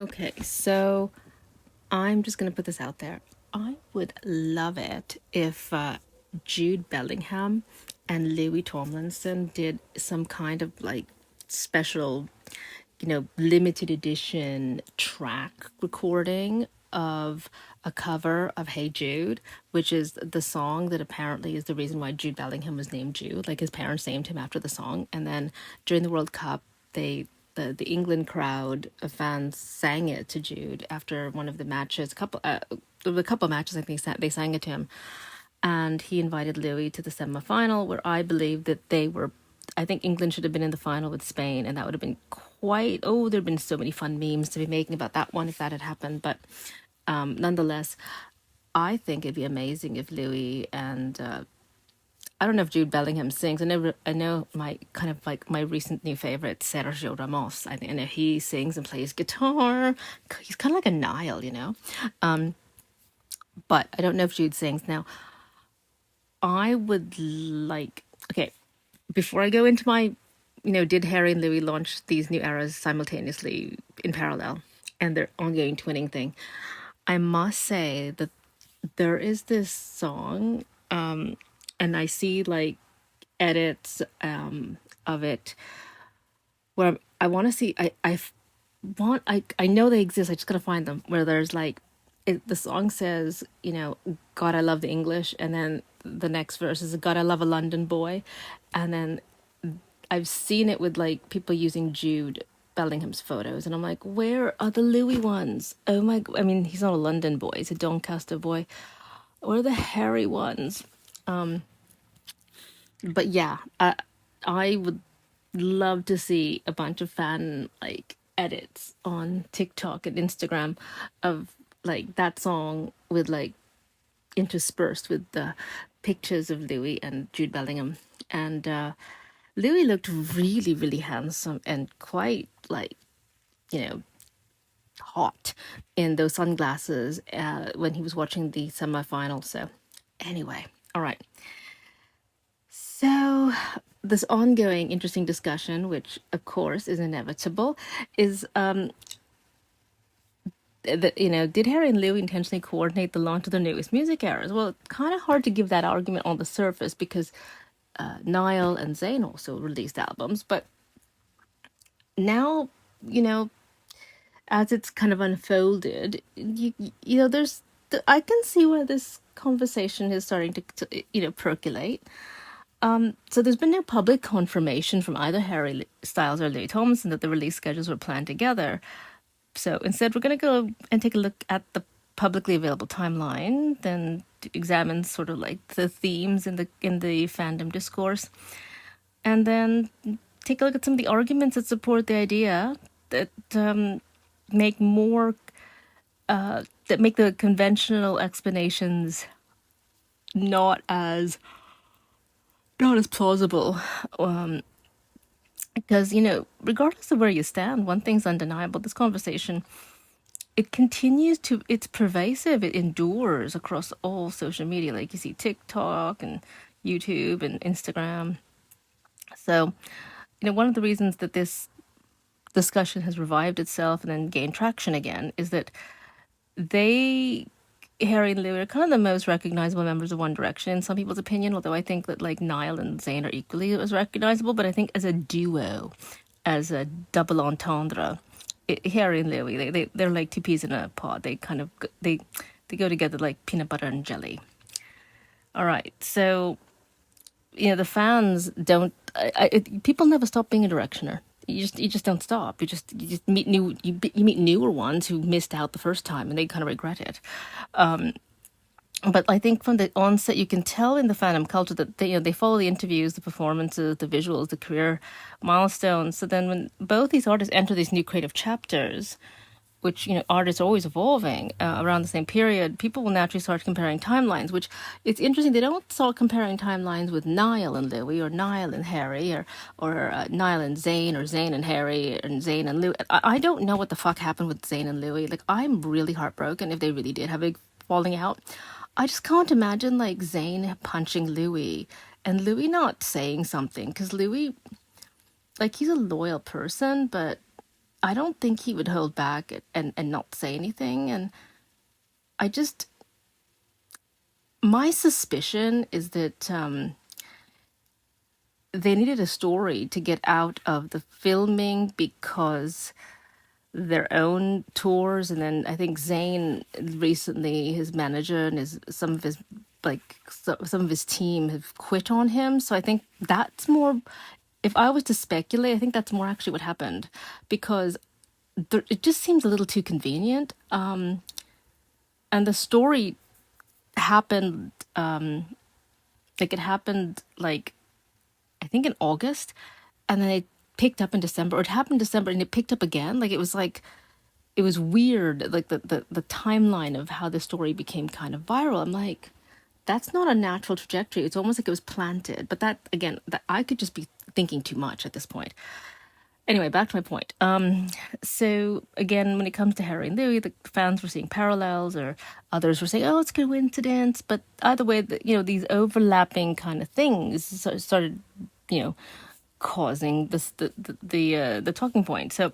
Okay, so I'm just going to put this out there. I would love it if Jude Bellingham and Louis Tomlinson did some kind of like special, limited edition track recording of a cover of Hey Jude, which is the song that apparently is the reason why Jude Bellingham was named Jude. Like his parents named him after the song. And then during the World Cup, the England crowd of fans sang it to Jude after one of the matches. A couple of matches, I think they sang it to him, and he invited Louis to the semi-final, where I believe that they were. I think England should have been in the final with Spain, and that would have been quite. Oh, there'd been so many fun memes to be making about that one if that had happened. But nonetheless, I think it'd be amazing if Louis and I don't know if Jude Bellingham sings. I know my kind of like my recent new favorite, Sergio Ramos. I know he sings and plays guitar. He's kind of like a Nile. But I don't know if Jude sings. Now, I would like, okay, before I go into my, did Harry and Louis launch these new eras simultaneously in parallel and their ongoing twinning thing? I must say that there is this song, and I see like edits of it where I want to see. I know they exist. I just gotta find them. Where there's like, the song says, God, I love the English, and then the next verse is God, I love a London boy, and then I've seen it with like people using Jude Bellingham's photos, and I'm like, where are the Louis ones? Oh my! I mean, he's not a London boy; he's a Doncaster boy. Where are the Harry ones? But yeah, I would love to see a bunch of fan like edits on TikTok and Instagram of like that song with like interspersed with the pictures of Louis and Jude Bellingham. And Louis looked really, really handsome and quite like, you know, hot in those sunglasses when he was watching the semifinals. So, anyway, all right. So, this ongoing interesting discussion, which of course is inevitable, is that, did Harry and Louis intentionally coordinate the launch of their newest music eras? Well, it's kind of hard to give that argument on the surface because Niall and Zayn also released albums, but now, you know, as it's kind of unfolded, there's, I can see where this conversation is starting to percolate. So there's been no public confirmation from either Harry Styles or Louis Tomlinson that the release schedules were planned together. So instead, we're going to go and take a look at the publicly available timeline, then to examine sort of like the themes in the fandom discourse, and then take a look at some of the arguments that support the idea that make more that make the conventional explanations not as not as plausible. Because regardless of where you stand, one thing's undeniable: this conversation, it's pervasive, it endures across all social media. Like you see TikTok and YouTube and Instagram. So, one of the reasons that this discussion has revived itself and then gained traction again is that they, Harry and Louis, are kind of the most recognizable members of One Direction in some people's opinion, although I think that like Niall and Zayn are equally as recognizable. But I think as a duo, as a double entendre, Harry and Louis, they're like two peas in a pod. They kind of they go together like peanut butter and jelly. All right, so the fans don't. People never stop being a directioner. You just don't stop. You just meet you meet newer ones who missed out the first time and they kind of regret it. But I think from the onset, you can tell in the fandom culture that they follow the interviews, the performances, the visuals, the career milestones. So then, when both these artists enter these new creative chapters, which artists are always evolving around the same period, people will naturally start comparing timelines. Which it's interesting, they don't start comparing timelines with Niall and Louis, or Niall and Harry, or Niall and Zayn, or Zayn and Harry, and Zayn and Louis. I don't know what the fuck happened with Zayn and Louis. Like, I'm really heartbroken if they really did have a falling out. I just can't imagine like Zayn punching Louis and Louis not saying something, because Louis, like, he's a loyal person, but I don't think he would hold back and not say anything. And I just, my suspicion is that they needed a story to get out of the filming because their own tours, and then I think Zayn recently, his manager and his some of his some of his team have quit on him. So I think that's more. If I was to speculate, I think that's more actually what happened, because it just seems a little too convenient. And the story happened, like it happened, like I think in August, and then it picked up in December. Or it happened in December, and it picked up again. Like it was weird, like the timeline of how the story became kind of viral. I'm like, that's not a natural trajectory. It's almost like it was planted. But that again, that I could just be thinking too much at this point. Anyway, back to my point. So again, when it comes to Harry and Louis, the fans were seeing parallels, or others were saying, "Oh, it's a coincidence." But either way, these overlapping kind of things started, you know, causing this the talking point. So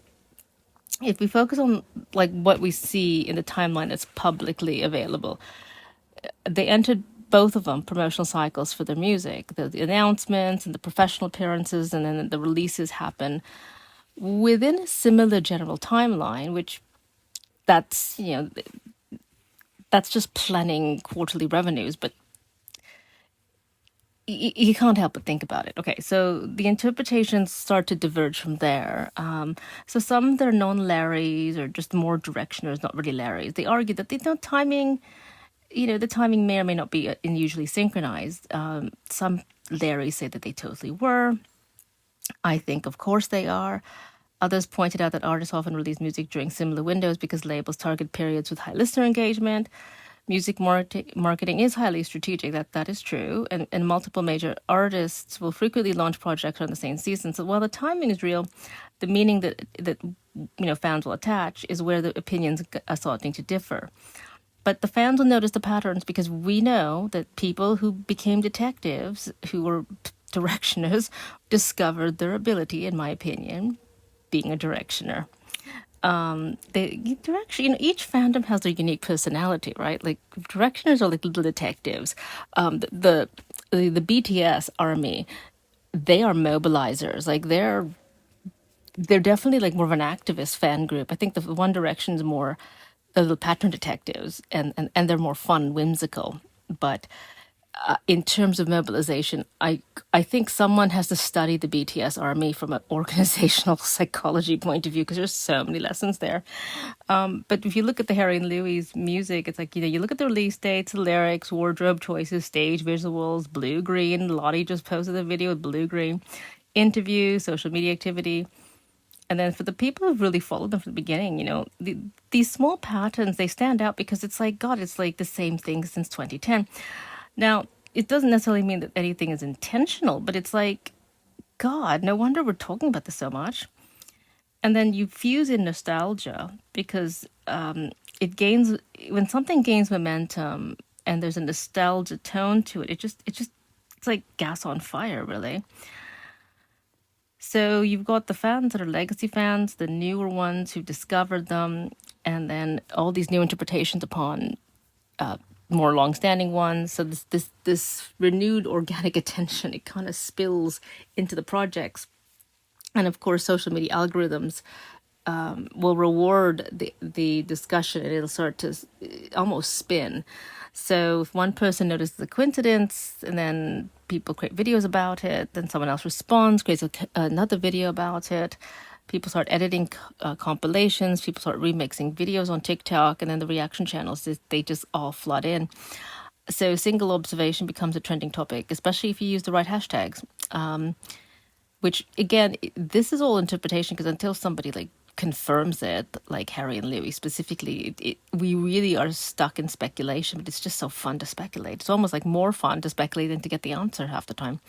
if we focus on like what we see in the timeline that's publicly available, they entered both of them promotional cycles for their music. The announcements and the professional appearances, and then the releases happen within a similar general timeline, which that's that's just planning quarterly revenues, but you can't help but think about it. Okay, so the interpretations start to diverge from there. So some they're non-Larrys or just more directioners, not really Larrys. They argue that the timing, the timing may or may not be unusually synchronized. Some Larrys say that they totally were. I think, of course, they are. Others pointed out that artists often release music during similar windows because labels target periods with high listener engagement. Music marketing is highly strategic. That is true, and multiple major artists will frequently launch projects on the same season. So while the timing is real, the meaning that fans will attach is where the opinions are starting to differ. But the fans will notice the patterns because we know that people who became detectives, who were directioners, discovered their ability, in my opinion, being a directioner. The direction, each fandom has their unique personality, right? Like directioners are like little detectives. The BTS army, they are mobilizers. Like they're definitely like more of an activist fan group. I think the One Direction is more the little pattern detectives, and they're more fun, whimsical. But in terms of mobilization, I think someone has to study the BTS army from an organizational psychology point of view, because there's so many lessons there. But if you look at the Harry and Louis music, it's like, you look at the release dates, the lyrics, wardrobe choices, stage visuals, blue green. Lottie just posted a video with blue green, interviews, social media activity. And then for the people who've really followed them from the beginning, these small patterns, they stand out because it's like, God, it's like the same thing since 2010. Now, it doesn't necessarily mean that anything is intentional, but it's like, God, no wonder we're talking about this so much. And then you fuse in nostalgia because when something gains momentum and there's a nostalgia tone to it, it's like gas on fire, really. So you've got the fans that are legacy fans, the newer ones who discovered them, and then all these new interpretations upon more long-standing ones. So this renewed organic attention, it kind of spills into the projects, and of course, social media algorithms will reward the discussion, and it'll start to almost spin. So if one person notices a coincidence, and then people create videos about it, then someone else responds, creates another video about it. People start editing compilations. People start remixing videos on TikTok, and then the reaction channels, they just all flood in. So single observation becomes a trending topic, especially if you use the right hashtags. Which again, this is all interpretation, because until somebody like confirms it, like Harry and Louis specifically, we really are stuck in speculation. But it's just so fun to speculate. It's almost like more fun to speculate than to get the answer half the time.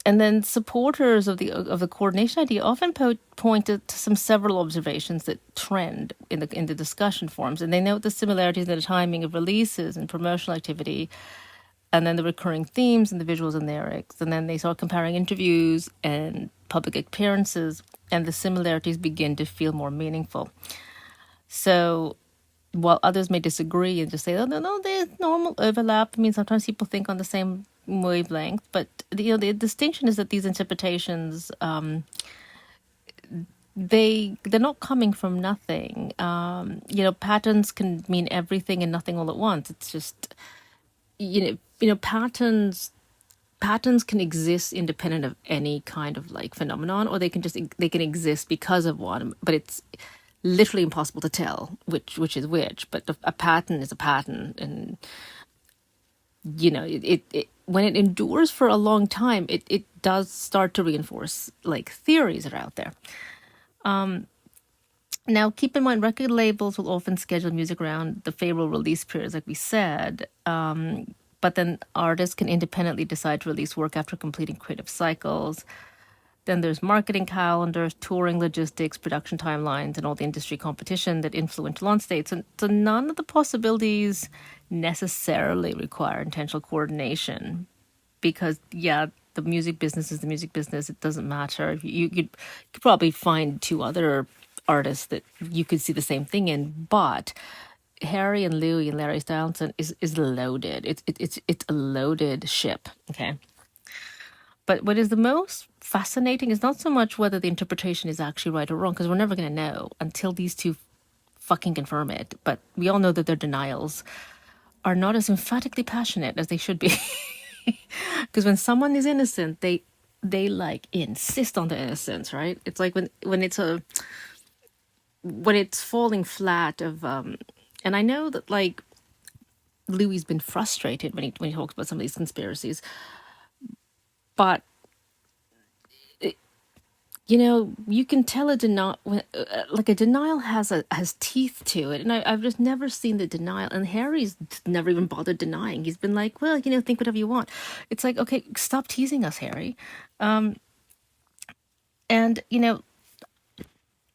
And then supporters of the coordination idea often pointed to several observations that trend in the discussion forums, and they note the similarities in the timing of releases and promotional activity. and then the recurring themes and the visuals and lyrics. And then they start comparing interviews and public appearances, and the similarities begin to feel more meaningful. So while others may disagree and just say, oh, no, there's normal overlap. I mean, sometimes people think on the same wavelength, but the distinction is that these interpretations, they're not coming from nothing. Patterns can mean everything and nothing all at once. It's just, patterns can exist independent of any kind of like phenomenon, or they can exist because of one, but it's literally impossible to tell which is which. But a pattern is a pattern, and it when it endures for a long time, it does start to reinforce like theories that are out there. Now, keep in mind, record labels will often schedule music around the favorable release periods, like we said. But then artists can independently decide to release work after completing creative cycles. Then there's marketing calendars, touring logistics, production timelines, and all the industry competition that influence launch dates. And so none of the possibilities necessarily require intentional coordination, because, yeah, the music business is the music business. It doesn't matter. You could probably find two other artists that you could see the same thing in, but Harry and Louis and Larry Stylinson is loaded. It's a loaded ship. Okay. But what is the most fascinating is not so much whether the interpretation is actually right or wrong, because we're never going to know until these two fucking confirm it. But we all know that their denials are not as emphatically passionate as they should be. Because when someone is innocent, they like insist on the innocence, right? It's like when it's falling flat of and I know that like Louis's been frustrated when he talks about some of these conspiracies, but you can tell a denial, like a denial has teeth to it, and I've just never seen the denial. And Harry's never even bothered denying. He's been like, well, think whatever you want. It's like, okay, stop teasing us, Harry. And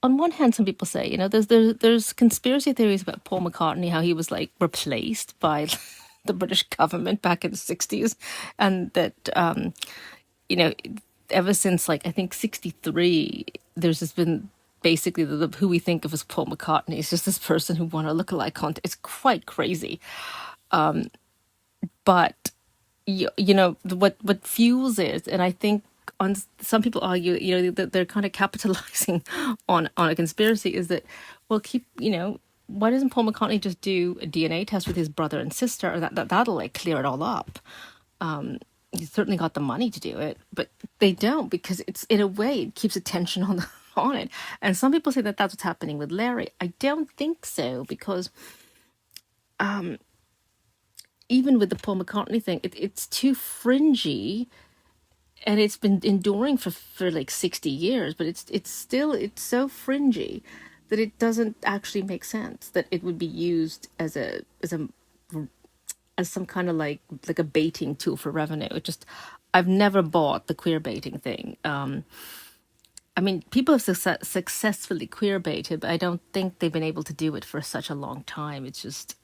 on one hand, some people say, there's conspiracy theories about Paul McCartney, how he was like replaced by the British government back in the 60s, and that ever since like I think 63, there's just been basically who we think of as Paul McCartney is just this person who won a lookalike contest. It's quite crazy, but what fuels it, and I think on some people argue that they're kind of capitalizing on a conspiracy, is that, well, why doesn't Paul McCartney just do a DNA test with his brother and sister, and that'll like clear it all up. He's certainly got the money to do it, but they don't, because it's, in a way, it keeps attention on it. And some people say that that's what's happening with Larry. I don't think so, because even with the Paul McCartney thing, it's too fringy, and it's been enduring for like 60 years, but it's so fringy that it doesn't actually make sense that it would be used as some kind of like a baiting tool for revenue. I've never bought the queer baiting thing. I mean, people have successfully queer baited, but I don't think they've been able to do it for such a long time. It's just,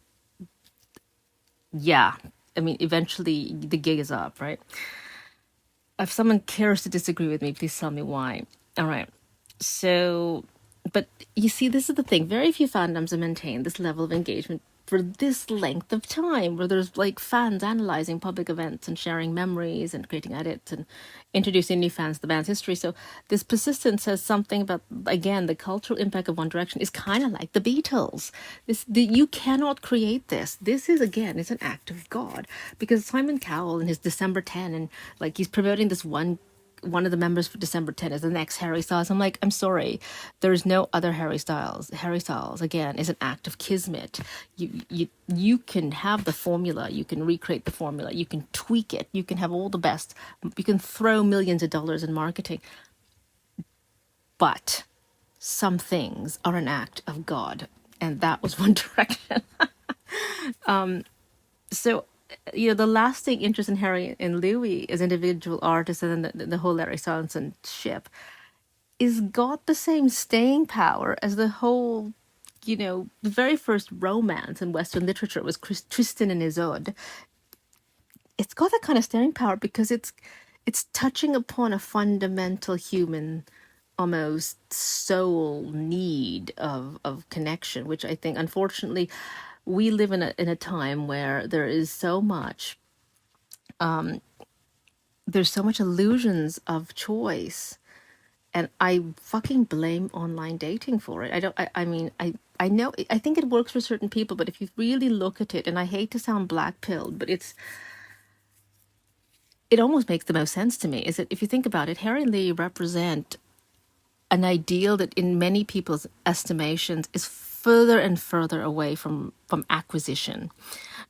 yeah. I mean, eventually the gig is up, right? If someone cares to disagree with me, please tell me why. All right. So, but you see, this is the thing. Very few fandoms have maintained this level of engagement for this length of time, where there's like fans analyzing public events and sharing memories and creating edits and introducing new fans to the band's history. So this persistence says something about, again, the cultural impact of One Direction is kind of like the Beatles. You cannot create this. This is, again, it's an act of God, because Simon Cowell in his December 10, and like he's promoting this one of the members for December 10 is the next Harry Styles. I'm like, I'm sorry, there's no other Harry Styles. Harry Styles, again, is an act of kismet. You can have the formula, you can recreate the formula, you can tweak it, you can have all the best, you can throw millions of dollars in marketing, but some things are an act of God, and that was One Direction. So the lasting interest in Harry and Louis as individual artists, and then the whole Larry Stylinson ship, is got the same staying power as the whole, the very first romance in Western literature was Tristan and Isolde. it's got that kind of staying power because it's touching upon a fundamental human, almost soul need of connection, which I think unfortunately we live in a time where there's so much illusions of choice, and I fucking blame online dating for it. I don't. I mean, I know. I think it works for certain people, but if you really look at it, and I hate to sound black pilled, but it almost makes the most sense to me. Is that if you think about it, Harry and Lee represent an ideal that, in many people's estimations, is further and further away from acquisition,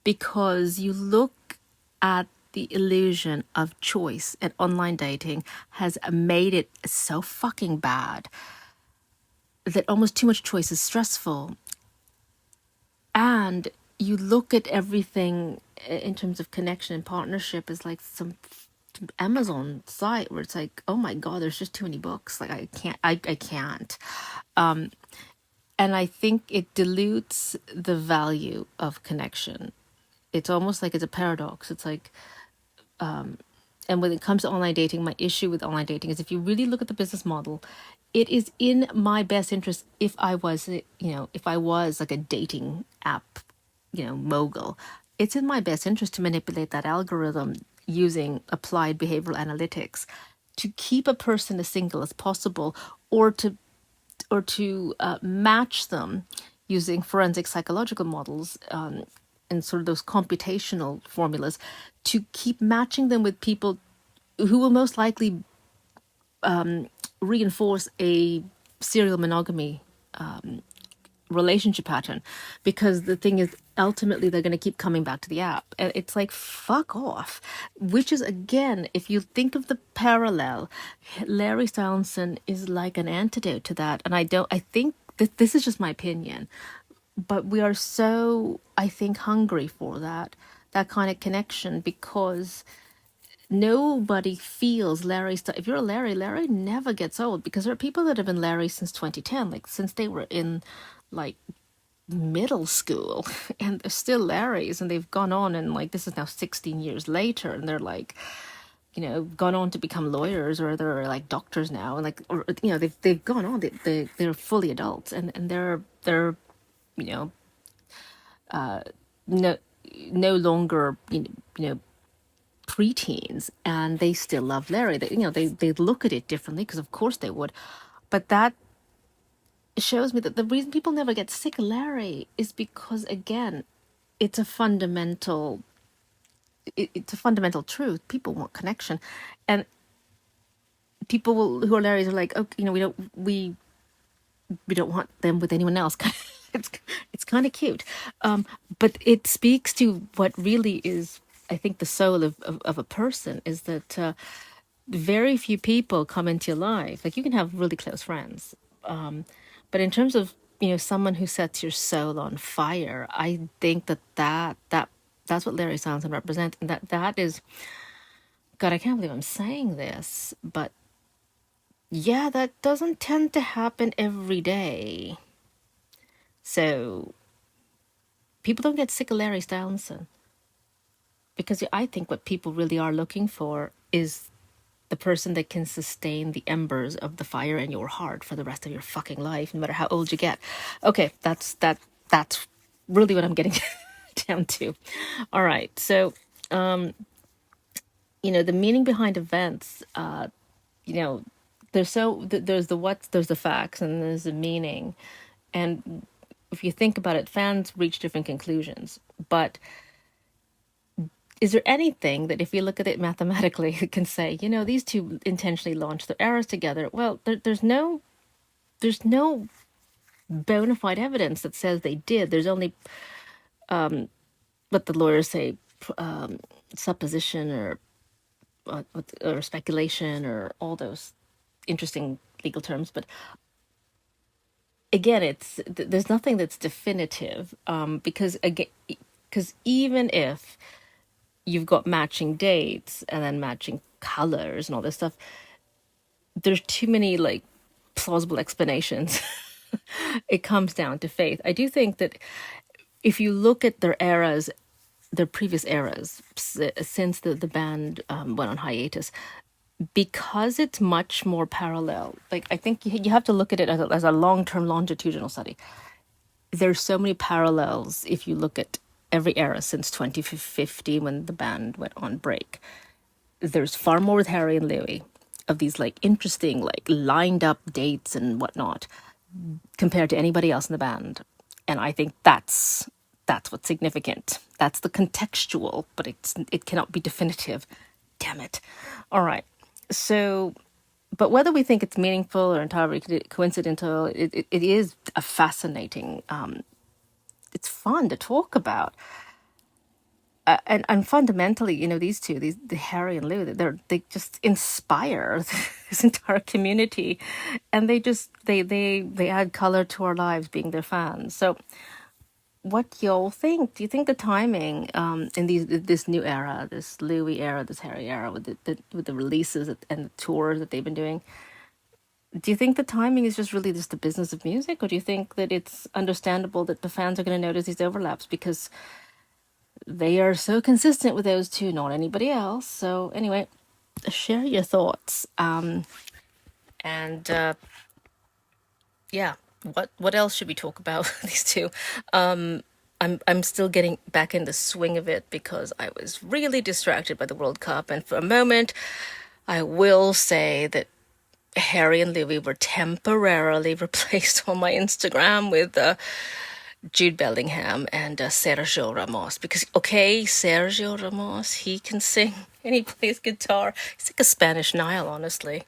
because you look at the illusion of choice, and online dating has made it so fucking bad that almost too much choice is stressful. And you look at everything in terms of connection and partnership as like some Amazon site where it's like, oh my god, there's just too many books. Like I can't. And I think it dilutes the value of connection. It's almost like it's a paradox. It's like, and when it comes to online dating, my issue with online dating is, if you really look at the business model, it is in my best interest, if I was, if I was like a dating app, mogul, it's in my best interest to manipulate that algorithm using applied behavioral analytics to keep a person as single as possible, or to match them using forensic psychological models, and sort of those computational formulas, to keep matching them with people who will most likely reinforce a serial monogamy relationship pattern. Because the thing is, ultimately they're going to keep coming back to the app, and it's like, fuck off. Which is, again, if you think of the parallel, Larry Stylinson is like an antidote to that. And I think that this is just my opinion, but we are so, I think, hungry for that kind of connection, because nobody feels if you're a Larry never gets old, because there are people that have been Larry since 2010, like since they were in like middle school, and they're still Larrys, and they've gone on, and like this is now 16 years later, and they're like, gone on to become lawyers, or they're like doctors now, and like, or they've gone on, they're fully adults, and they're you know no no longer preteens, and they still love Larry. They look at it differently, because of course they would. But that shows me that the reason people never get sick of Larry is because, again, it's a fundamental it's a fundamental truth. People want connection, and who are Larrys are like, okay, we don't want them with anyone else. it's it's kind of cute, but it speaks to what really is, I think, the soul of a person, is that very few people come into your life. Like, you can have really close friends, but in terms of someone who sets your soul on fire, I think that's what Larry Stylinson represents, and that is, God, I can't believe I'm saying this, but yeah, that doesn't tend to happen every day. So people don't get sick of Larry Stylinson, because I think what people really are looking for is the person that can sustain the embers of the fire in your heart for the rest of your fucking life, no matter how old you get. Okay, that's really what I'm getting down to. All right, so the meaning behind events, there's the what, there's the facts, and there's the meaning. And if you think about it, fans reach different conclusions. But is there anything that, if you look at it mathematically, can say, these two intentionally launched their eras together? Well, there's no bona fide evidence that says they did. There's only what the lawyers say, supposition, or speculation, or all those interesting legal terms. But again, there's nothing that's definitive, because even if you've got matching dates and then matching colors and all this stuff, there's too many like plausible explanations. It comes down to faith. I do think that if you look at their eras, their previous eras since the band went on hiatus, because it's much more parallel. Like, I think you have to look at it as a long-term longitudinal study. There's so many parallels if you look at every era since 2050 when the band went on break. There's far more with Harry and Louis of these like interesting like lined up dates and whatnot compared to anybody else in the band. And I think that's what's significant. That's the contextual, but it cannot be definitive. Damn it. All right. So, but whether we think it's meaningful or entirely coincidental, it is a fascinating. It's fun to talk about. And fundamentally, these two, the Harry and Lou, they just inspire this entire community, and they add color to our lives being their fans. So, what y'all think? Do you think the timing in this new era, this Louis era, this Harry era, with the releases and the tours that they've been doing, do you think the timing is just really just the business of music, or do you think that it's understandable that the fans are going to notice these overlaps because they are so consistent with those two, not anybody else? So anyway, share your thoughts. And yeah, what else should we talk about these two? I'm still getting back in the swing of it because I was really distracted by the World Cup, and for a moment, I will say that Harry and Louis were temporarily replaced on my Instagram with Jude Bellingham and Sergio Ramos. Because, okay, Sergio Ramos, he can sing and he plays guitar. He's like a Spanish Nile, honestly.